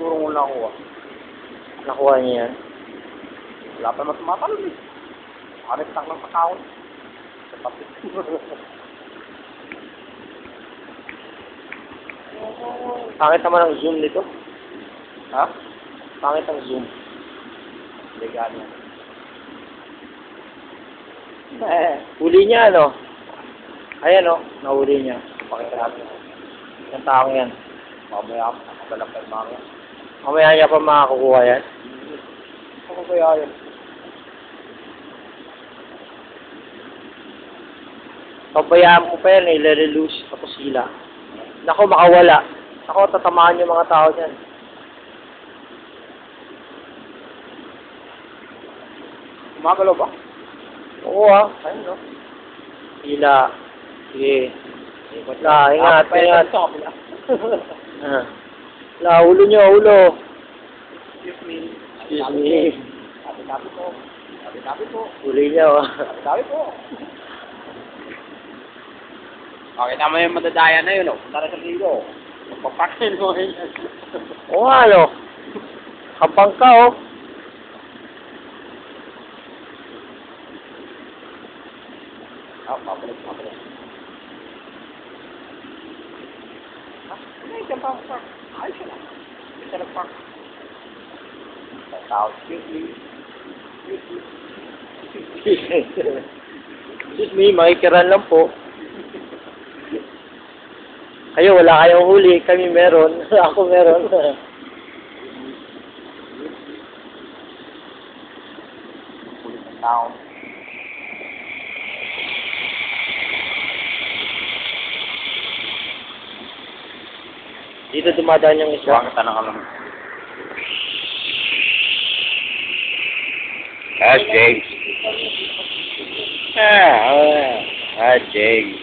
siguro mo nakuha. Nakuha niya yan. Wala pa naman tumatalon eh. Arit lang ng pakawin. Sa papit. Pangit naman ang zoom nito. Ha? Pangit ang zoom. Hindi gano'n. Huli niya, ano? Ayan, oh. Nahuli niya. Pakita natin. Yung taong yan. Mamaya ako. Nakagalap kayo mamaya. Mamaya niya pa makakukuha yan. Ano kaya yun? Pabayaan mo pa yan, eh. Let-it-loose. Tapos sila. Naku, makawala. Ako, tatamaan yung mga tao dyan. Kumagalaw ba? Oo, ah. Ayun, no? Sila. Sige. Ingat, ingat. Ulo nyo, ulo. Excuse me. Excuse me. Sabi po. Sabi po. Huli niya, oh. Sabi po. Okay, tama yung madadaya na yun, oh. Tara sa ligo. Pagpakin mo yun. Oo nga, no? Kapang ka, oh. Papalit. Ay, dyan pa. Ayos na. Dito na park. Tao, excuse me. Excuse me, makikiran lang po. Kayo, wala kayong huli. Kami meron. Ako meron. Kulit ng tao. Dito dumadaan yung isa. Bakit tanong ka lang? James. James.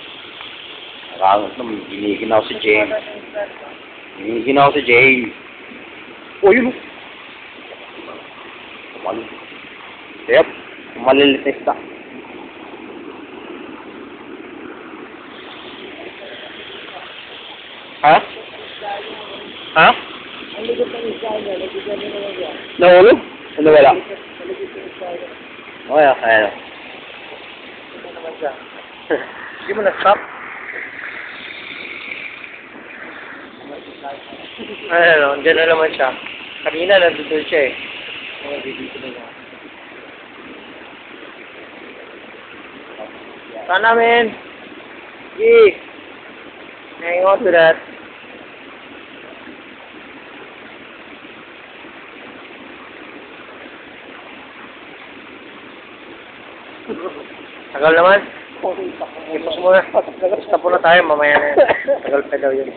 Nakakangot naman, giniginaw si James. Giniginaw si James. Oh, yun. Tumalil. Yep, tumalilit na isda. Ha? Ha? Ang ligot ng isa niya. Nagigyan niya naman yan. Nahulog? Ano wala? Naligot ng isa niya. Okay, okay. Ito naman siya. Hindi mo na-stop? Ano, andyan na naman siya. Kanina, nandito siya eh. Dito na siya. Sana, men! Sige! Hang on to that. Tagal naman. Ipos mo na. Stop muna tayo, mamaya na yan. Tagal pa daw yun.